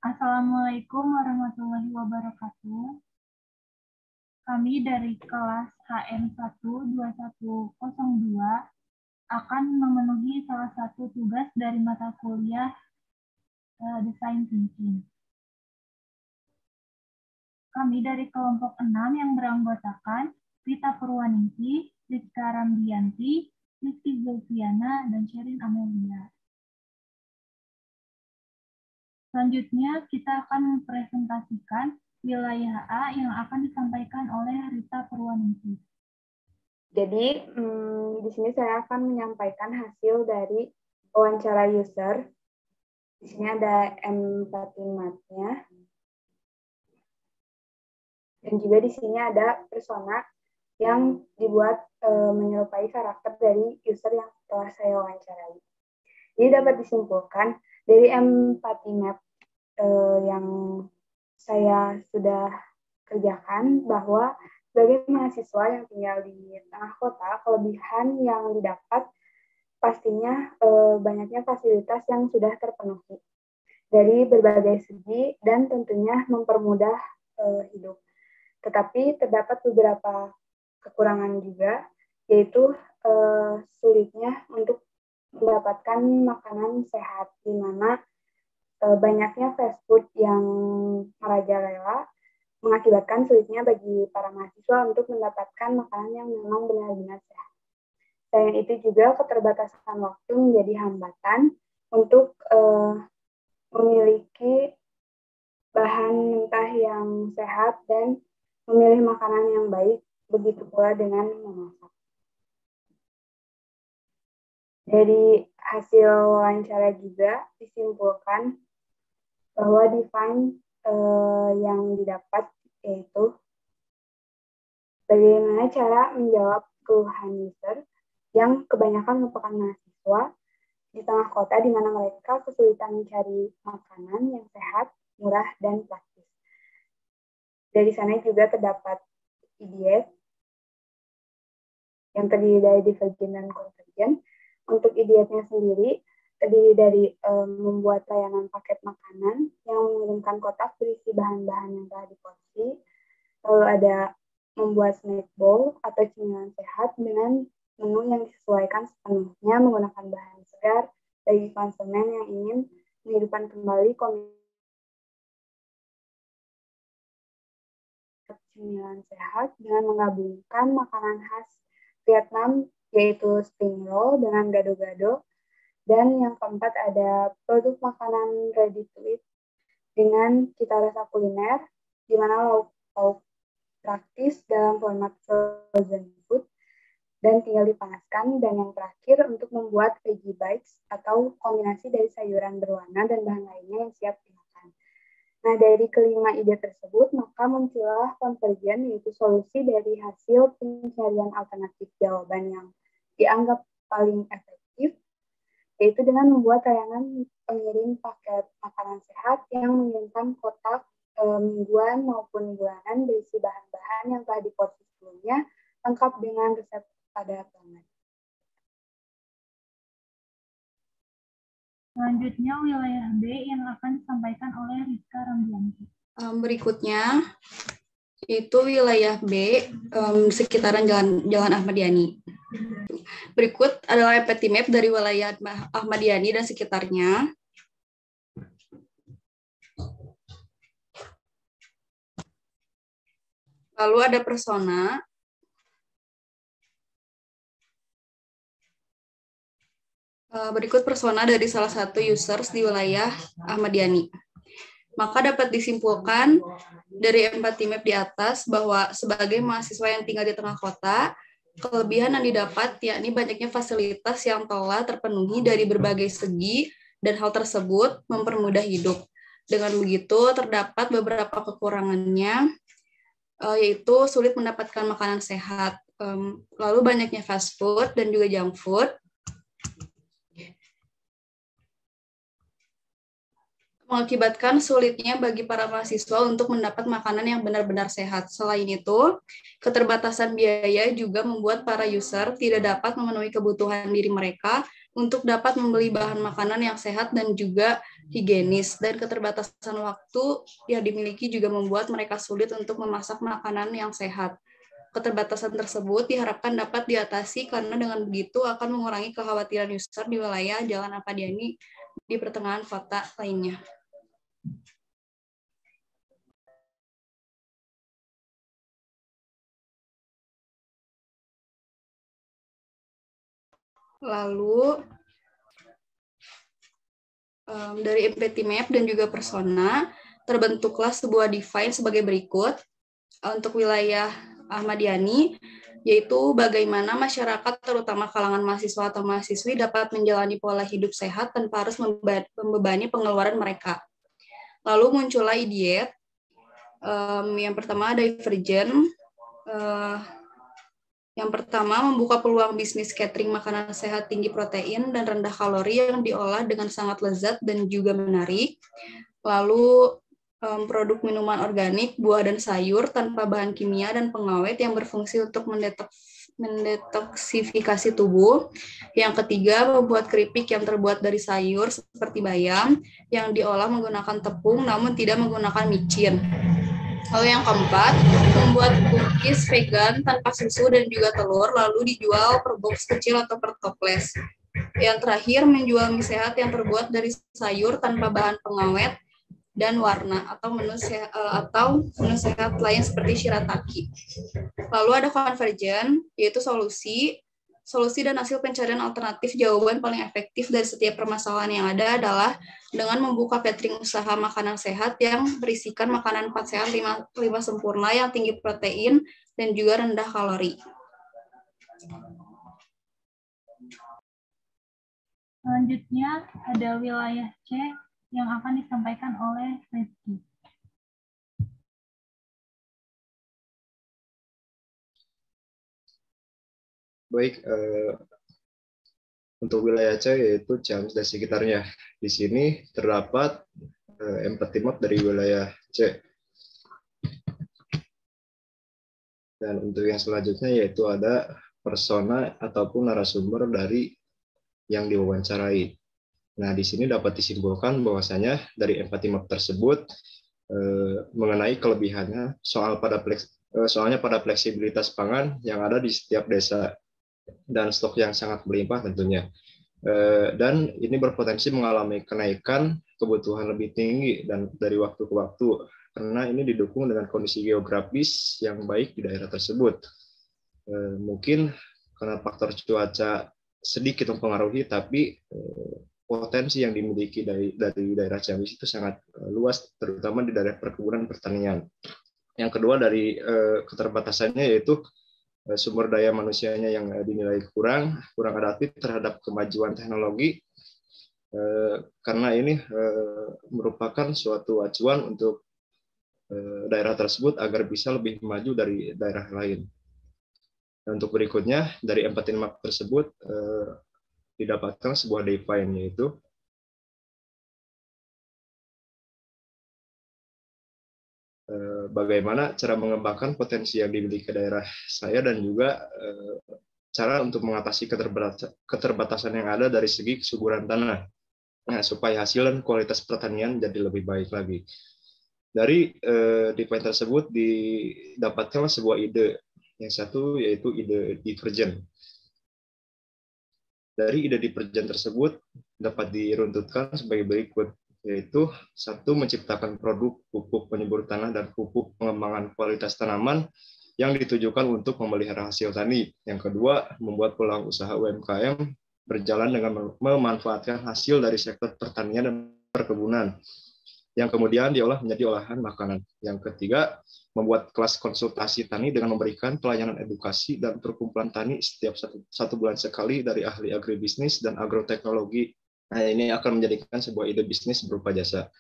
Assalamualaikum warahmatullahi wabarakatuh. Kami dari kelas HM12102 akan memenuhi salah satu tugas dari mata kuliah Design Thinking. Kami dari kelompok 6 yang beranggotakan Rita Purwaningsih, Rizka Ramdianti, Rizky Zulfiana, dan Sherin Amelia. Selanjutnya kita akan mempresentasikan wilayah A yang akan disampaikan oleh Rita Purwaningsih. Jadi, di sini saya akan menyampaikan hasil dari wawancara user. Di sini ada empathy map-nya. Dan juga di sini ada persona yang dibuat menyerupai karakter dari user yang telah saya wawancarai. Jadi dapat disimpulkan dari empathy map yang saya sudah kerjakan bahwa sebagai mahasiswa yang tinggal di tengah kota, kelebihan yang didapat pastinya banyaknya fasilitas yang sudah terpenuhi dari berbagai segi dan tentunya mempermudah hidup. Tetapi terdapat beberapa kekurangan juga, yaitu sulitnya untuk mendapatkan makanan sehat, di mana banyaknya fast food yang merajalela mengakibatkan sulitnya bagi para mahasiswa untuk mendapatkan makanan yang memang benar-benar sehat. Selain itu juga keterbatasan waktu menjadi hambatan untuk memiliki bahan mentah yang sehat dan memilih makanan yang baik, begitu pula dengan memasak. Dari hasil wawancara juga disimpulkan bahwa define yang didapat yaitu bagaimana cara menjawab keluhan user yang kebanyakan merupakan mahasiswa di tengah kota di mana mereka kesulitan mencari makanan yang sehat, murah, dan praktis. Dari sana juga terdapat idiot yang terdiri dari divergen dan konvergen. Untuk idiotnya sendiri terdiri dari membuat layanan paket makanan yang mengirimkan kotak berisi bahan-bahan yang telah diporsi. Lalu ada membuat snack bowl atau cemilan sehat dengan menu yang disesuaikan sepenuhnya menggunakan bahan segar bagi konsumen yang ingin menghidupkan kembali cemilan sehat dengan menggabungkan makanan khas Vietnam yaitu spring roll dengan gado-gado. Dan yang keempat ada produk makanan ready to eat dengan cita rasa kuliner, di mana lauk-lauk praktis dalam format frozen food dan tinggal dipanaskan. Dan yang terakhir untuk membuat veggie bites atau kombinasi dari sayuran berwarna dan bahan lainnya yang siap dimakan. Nah, dari kelima ide tersebut, maka muncullah konvergen, yaitu solusi dari hasil pencarian alternatif jawaban yang dianggap paling efektif, yaitu dengan membuat tayangan pengirim paket makanan sehat yang mengirimkan kotak mingguan maupun bulanan berisi bahan-bahan yang telah diporsi sebelumnya, lengkap dengan resep pada pelanggan. Selanjutnya wilayah B yang akan disampaikan oleh Rizka Ramdianti. Berikutnya itu wilayah B sekitaran Jalan Ahmad Yani. Berikut adalah empathy map dari wilayah Ahmad Yani dan sekitarnya. Lalu ada persona. Berikut persona dari salah satu users di wilayah Ahmad Yani. Maka dapat disimpulkan dari empathy map di atas bahwa sebagai mahasiswa yang tinggal di tengah kota, kelebihan yang didapat yakni banyaknya fasilitas yang telah terpenuhi dari berbagai segi dan hal tersebut mempermudah hidup. Dengan begitu terdapat beberapa kekurangannya, yaitu sulit mendapatkan makanan sehat, lalu banyaknya fast food dan juga junk food, mengakibatkan sulitnya bagi para mahasiswa untuk mendapat makanan yang benar-benar sehat. Selain itu, keterbatasan biaya juga membuat para user tidak dapat memenuhi kebutuhan diri mereka untuk dapat membeli bahan makanan yang sehat dan juga higienis. Dan keterbatasan waktu yang dimiliki juga membuat mereka sulit untuk memasak makanan yang sehat. Keterbatasan tersebut diharapkan dapat diatasi karena dengan begitu akan mengurangi kekhawatiran user di wilayah Jalan Ahmad Yani di pertengahan kota lainnya. Lalu dari Empathy Map dan juga Persona terbentuklah sebuah define sebagai berikut untuk wilayah Ahmad Yani, yaitu bagaimana masyarakat terutama kalangan mahasiswa atau mahasiswi dapat menjalani pola hidup sehat tanpa harus membebani pengeluaran mereka. Lalu muncullah idiat, yang pertama Divergent. Yang pertama, membuka peluang bisnis catering makanan sehat tinggi protein dan rendah kalori yang diolah dengan sangat lezat dan juga menarik. Lalu, produk minuman organik, buah dan sayur tanpa bahan kimia dan pengawet yang berfungsi untuk mendetoksifikasi tubuh. Yang ketiga, membuat keripik yang terbuat dari sayur seperti bayam yang diolah menggunakan tepung namun tidak menggunakan micin. Lalu yang keempat, membuat cookies vegan tanpa susu dan juga telur, lalu dijual per box kecil atau per toples. Yang terakhir, menjual mie sehat yang terbuat dari sayur tanpa bahan pengawet dan warna, atau menu sehat lain seperti shirataki. Lalu ada Convergent, yaitu solusi dan hasil pencarian alternatif jawaban paling efektif dari setiap permasalahan yang ada adalah dengan membuka catering usaha makanan sehat yang berisikan makanan 4 sehat 5 sempurna yang tinggi protein dan juga rendah kalori. Selanjutnya ada wilayah C yang akan disampaikan oleh Rizky. Baik, untuk wilayah C yaitu Ciamis dan sekitarnya. Di sini terdapat empathy map dari wilayah C. Dan untuk yang selanjutnya yaitu ada persona ataupun narasumber dari yang diwawancarai. Nah, di sini dapat disimpulkan bahwasanya dari empathy map tersebut mengenai kelebihannya soalnya pada fleksibilitas pangan yang ada di setiap desa dan stok yang sangat berlimpah tentunya. Dan ini berpotensi mengalami kenaikan kebutuhan lebih tinggi dan dari waktu ke waktu karena ini didukung dengan kondisi geografis yang baik di daerah tersebut. Mungkin karena faktor cuaca sedikit mempengaruhi, tapi potensi yang dimiliki dari daerah Ciamis itu sangat luas, terutama di daerah perkebunan pertanian. Yang kedua dari keterbatasannya yaitu sumber daya manusianya yang dinilai kurang adaptif terhadap kemajuan teknologi, karena ini merupakan suatu acuan untuk daerah tersebut agar bisa lebih maju dari daerah lain. Dan untuk berikutnya dari empathy map tersebut didapatkan sebuah define yaitu bagaimana cara mengembangkan potensi yang dimiliki daerah saya dan juga cara untuk mengatasi keterbatasan yang ada dari segi kesuburan tanah, supaya hasil dan kualitas pertanian jadi lebih baik lagi. Dari define tersebut didapatkan sebuah ide. Yang satu yaitu ide divergent. Dari ide divergent tersebut dapat diruntutkan sebagai berikut, yaitu satu, menciptakan produk pupuk penyubur tanah dan pupuk pengembangan kualitas tanaman yang ditujukan untuk memelihara hasil tani. Yang kedua, membuat peluang usaha UMKM berjalan dengan memanfaatkan hasil dari sektor pertanian dan perkebunan, yang kemudian diolah menjadi olahan makanan. Yang ketiga, membuat kelas konsultasi tani dengan memberikan pelayanan edukasi dan perkumpulan tani setiap satu bulan sekali dari ahli agribisnis dan agroteknologi. Nah, ini akan menjadikan sebuah ide bisnis berupa jasa.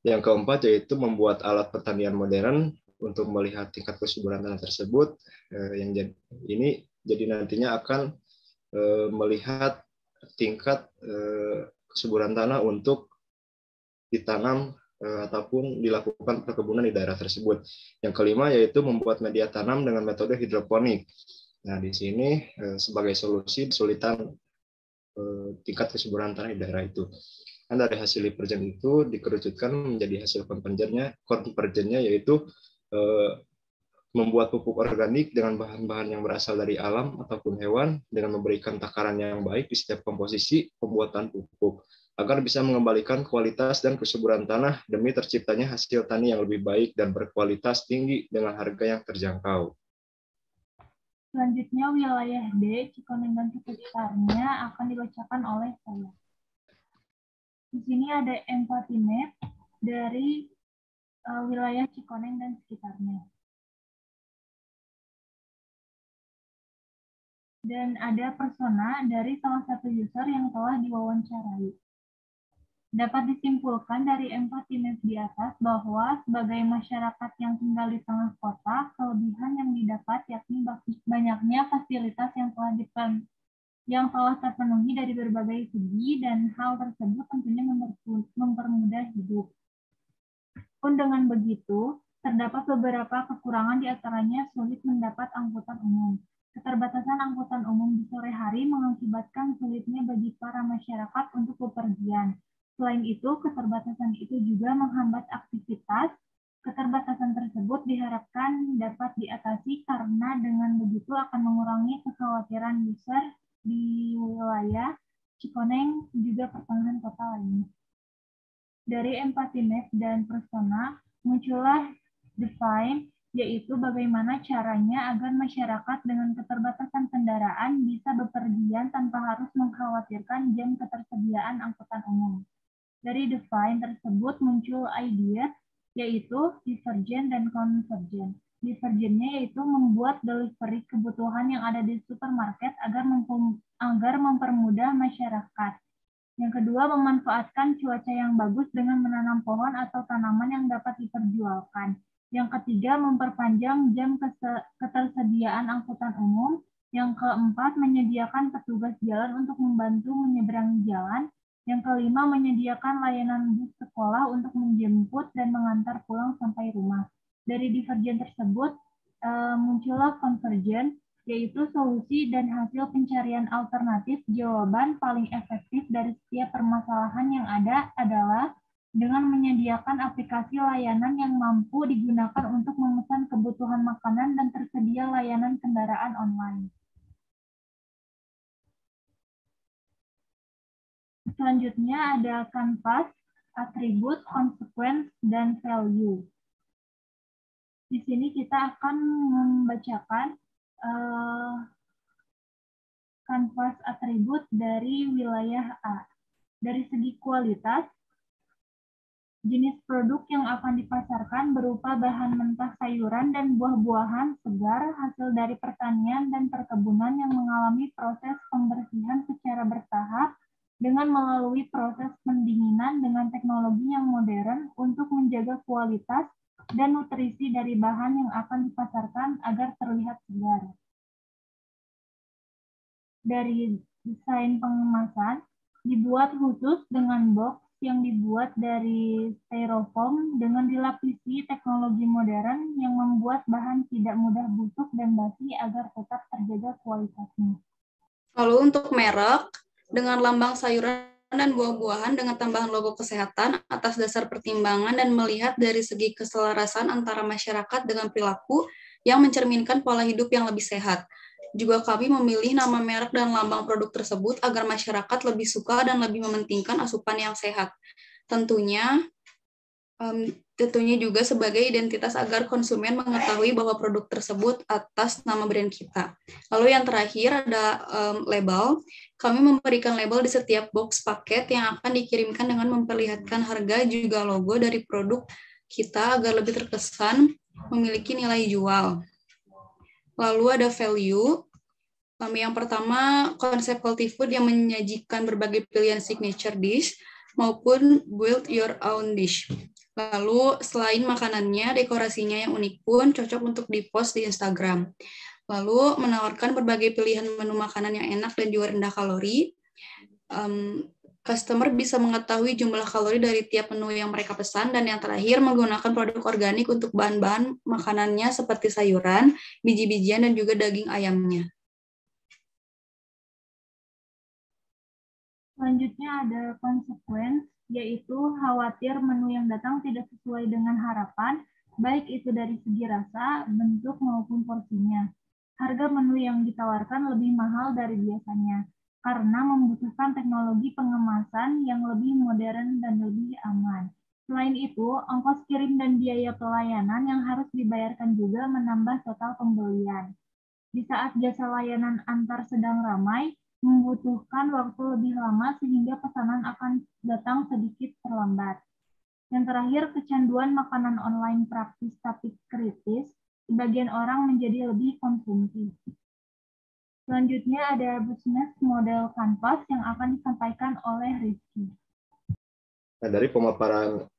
Yang keempat yaitu membuat alat pertanian modern untuk melihat tingkat kesuburan tanah tersebut. Yang ini jadi nantinya akan melihat tingkat kesuburan tanah untuk ditanam ataupun dilakukan perkebunan di daerah tersebut. Yang kelima yaitu membuat media tanam dengan metode hidroponik. Nah, di sini sebagai solusi kesulitan tingkat kesuburan tanah di daerah itu. Dan dari hasil Livergen itu dikerucutkan menjadi hasil konvergennya yaitu membuat pupuk organik dengan bahan-bahan yang berasal dari alam ataupun hewan dengan memberikan takaran yang baik di setiap komposisi pembuatan pupuk agar bisa mengembalikan kualitas dan kesuburan tanah demi terciptanya hasil tani yang lebih baik dan berkualitas tinggi dengan harga yang terjangkau. Selanjutnya wilayah D, Cikoneng dan sekitarnya akan dibacakan oleh saya. Di sini ada empati map dari wilayah Cikoneng dan sekitarnya. Dan ada persona dari salah satu user yang telah diwawancarai. Dapat disimpulkan dari empati map di atas bahwa sebagai masyarakat yang tinggal di tengah kota, kelebihan yang didapat yakni banyaknya fasilitas yang telah terpenuhi dari berbagai segi, dan hal tersebut tentunya mempermudah hidup. Pun dengan begitu, terdapat beberapa kekurangan, di antaranya sulit mendapat angkutan umum. Keterbatasan angkutan umum di sore hari mengakibatkan sulitnya bagi para masyarakat untuk bepergian. Selain itu, keterbatasan itu juga menghambat aktivitas. Keterbatasan tersebut diharapkan dapat diatasi karena dengan begitu akan mengurangi kekhawatiran user di wilayah Cikoneng juga pertengahan kota lainnya. Dari empati map dan persona muncullah define, yaitu bagaimana caranya agar masyarakat dengan keterbatasan kendaraan bisa bepergian tanpa harus mengkhawatirkan jam ketersediaan angkutan umum. Dari define tersebut muncul ide, yaitu divergen dan konvergen. Divergennya yaitu membuat delivery kebutuhan yang ada di supermarket agar mempermudah masyarakat. Yang kedua, memanfaatkan cuaca yang bagus dengan menanam pohon atau tanaman yang dapat diperjualkan. Yang ketiga, memperpanjang jam ketersediaan angkutan umum. Yang keempat, menyediakan petugas jalan untuk membantu menyeberangi jalan. Yang kelima, menyediakan layanan bus sekolah untuk menjemput dan mengantar pulang sampai rumah. Dari divergen tersebut, muncullah konvergen, yaitu solusi dan hasil pencarian alternatif jawaban paling efektif dari setiap permasalahan yang ada adalah dengan menyediakan aplikasi layanan yang mampu digunakan untuk memesan kebutuhan makanan dan tersedia layanan kendaraan online. Selanjutnya ada kanvas, atribut, consequence, dan value. Di sini kita akan membacakan kanvas atribut dari wilayah A. Dari segi kualitas, jenis produk yang akan dipasarkan berupa bahan mentah sayuran dan buah-buahan segar hasil dari pertanian dan perkebunan yang mengalami proses pembersihan secara bertahap dengan melalui proses pendinginan dengan teknologi yang modern untuk menjaga kualitas dan nutrisi dari bahan yang akan dipasarkan agar terlihat segar. Dari desain pengemasan, dibuat khusus dengan box yang dibuat dari styrofoam dengan dilapisi teknologi modern yang membuat bahan tidak mudah busuk dan basi agar tetap terjaga kualitasnya. Lalu untuk merek, dengan lambang sayuran dan buah-buahan dengan tambahan logo kesehatan atas dasar pertimbangan dan melihat dari segi keselarasan antara masyarakat dengan perilaku yang mencerminkan pola hidup yang lebih sehat. Juga kami memilih nama merek dan lambang produk tersebut agar masyarakat lebih suka dan lebih mementingkan asupan yang sehat. Tentunya juga sebagai identitas agar konsumen mengetahui bahwa produk tersebut atas nama brand kita. Lalu yang terakhir ada label. Kami memberikan label di setiap box paket yang akan dikirimkan dengan memperlihatkan harga juga logo dari produk kita agar lebih terkesan memiliki nilai jual. Lalu ada value. Yang pertama, konsep healthy food yang menyajikan berbagai pilihan signature dish maupun build your own dish. Lalu selain makanannya, dekorasinya yang unik pun cocok untuk di-post di Instagram. Lalu menawarkan berbagai pilihan menu makanan yang enak dan juga rendah kalori. Customer bisa mengetahui jumlah kalori dari tiap menu yang mereka pesan. Dan yang terakhir, menggunakan produk organik untuk bahan-bahan makanannya seperti sayuran, biji-bijian, dan juga daging ayamnya. Selanjutnya ada konsekuens, yaitu khawatir menu yang datang tidak sesuai dengan harapan, baik itu dari segi rasa, bentuk, maupun porsinya. Harga menu yang ditawarkan lebih mahal dari biasanya, karena membutuhkan teknologi pengemasan yang lebih modern dan lebih aman. Selain itu, ongkos kirim dan biaya pelayanan yang harus dibayarkan juga menambah total pembelian. Di saat jasa layanan antar sedang ramai, membutuhkan waktu lebih lama sehingga pesanan akan datang sedikit terlambat. Yang terakhir, kecanduan makanan online praktis tapi kritis, sebagian orang menjadi lebih konsumtif. Selanjutnya ada business model canvas yang akan disampaikan oleh Rizky. Nah, dari pemaparan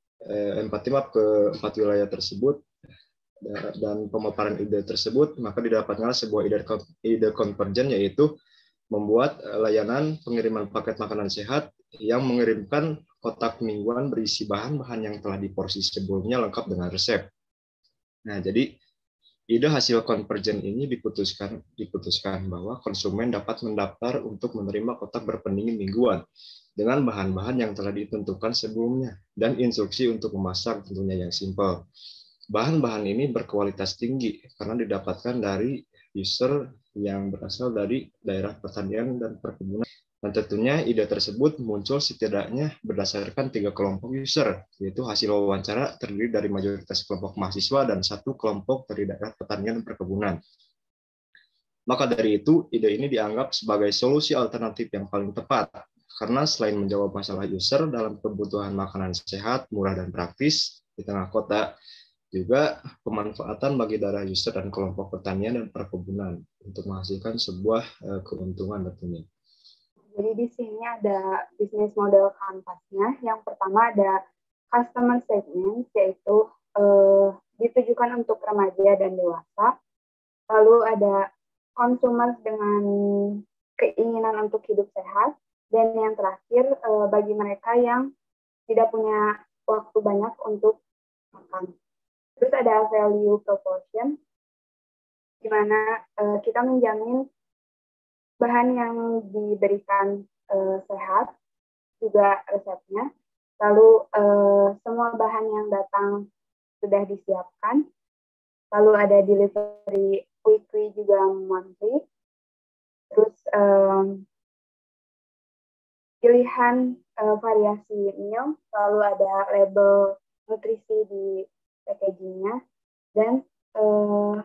empati map ke 4 wilayah tersebut dan pemaparan ide tersebut, maka didapatkanlah sebuah ide konvergen, yaitu membuat layanan pengiriman paket makanan sehat yang mengirimkan kotak mingguan berisi bahan-bahan yang telah diporsi sebelumnya lengkap dengan resep. Nah, jadi ide hasil konvergen ini diputuskan bahwa konsumen dapat mendaftar untuk menerima kotak berpendingin mingguan dengan bahan-bahan yang telah ditentukan sebelumnya dan instruksi untuk memasak tentunya yang simpel. Bahan-bahan ini berkualitas tinggi karena didapatkan dari user yang berasal dari daerah pertanian dan perkebunan. Dan tentunya ide tersebut muncul setidaknya berdasarkan 3 kelompok user, yaitu hasil wawancara terdiri dari mayoritas kelompok mahasiswa dan 1 kelompok dari daerah pertanian dan perkebunan. Maka dari itu, ide ini dianggap sebagai solusi alternatif yang paling tepat, karena selain menjawab masalah user dalam kebutuhan makanan sehat, murah, dan praktis di tengah kota, juga pemanfaatan bagi daerah user dan kelompok pertanian dan perkebunan untuk menghasilkan sebuah keuntungan tentunya. Jadi di sini ada bisnis model kanvasnya. Yang pertama ada customer segment, yaitu ditujukan untuk remaja dan dewasa. Lalu ada consumer dengan keinginan untuk hidup sehat. Dan yang terakhir bagi mereka yang tidak punya waktu banyak untuk makan. Terus ada value proportion, di mana kita menjamin bahan yang diberikan sehat, juga resepnya. Lalu semua bahan yang datang sudah disiapkan. Lalu ada delivery weekly juga monthly. Terus pilihan variasi meal, lalu ada label nutrisi di packagingnya, dan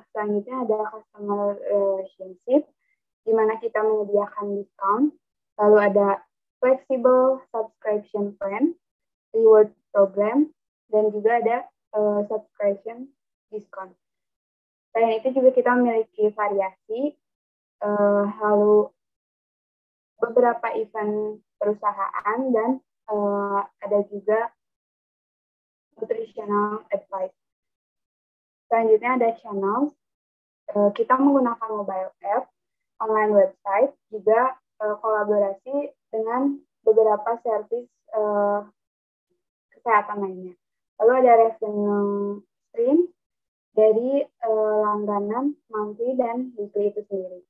selanjutnya ada customer relationship, di mana kita menyediakan diskon, lalu ada flexible subscription plan, reward program, dan juga ada subscription diskon. Selain itu juga kita memiliki variasi, lalu beberapa event perusahaan, dan ada juga nutritional advice. Selanjutnya ada channels. Kita menggunakan mobile app, online website, juga kolaborasi dengan beberapa service kesehatan lainnya. Lalu ada revenue stream dari langganan monthly dan weekly itu sendiri.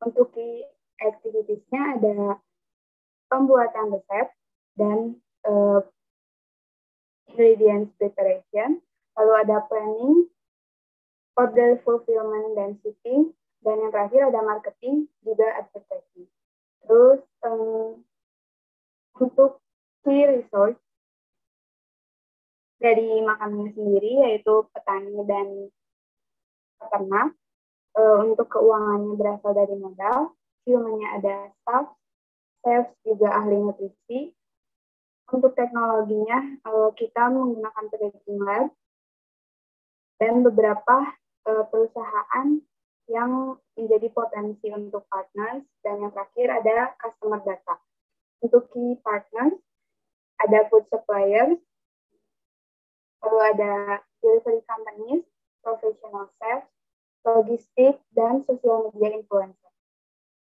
Untuk di activities-nya ada pembuatan resep dan ingredients preparation, lalu ada planning, order fulfillment dan shipping, dan yang terakhir ada marketing, juga advertising. Terus untuk key resource dari makanannya sendiri, yaitu petani dan peternak. Untuk keuangannya berasal dari modal, human-nya ada staff, chefs juga ahli nutrisi. Untuk teknologinya, kita menggunakan packaging lab dan beberapa perusahaan yang menjadi potensi untuk partners. Dan yang terakhir ada customer data. Untuk key partners, ada food suppliers, lalu ada delivery companies, professional chefs, logistik, dan social media influencer.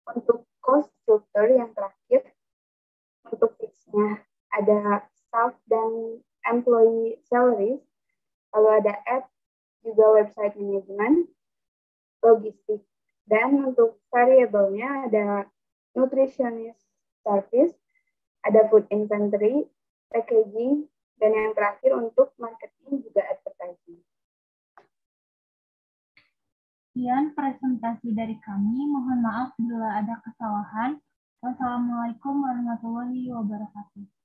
Untuk cost structure yang terakhir, untuk fixnya ada staff dan employee salaries, lalu ada app, juga website management, logistik, dan untuk variable-nya ada nutritionist service, ada food inventory, packaging, dan yang terakhir untuk marketing juga advertising. Sekian presentasi dari kami. Mohon maaf bila ada kesalahan. Wassalamualaikum warahmatullahi wabarakatuh.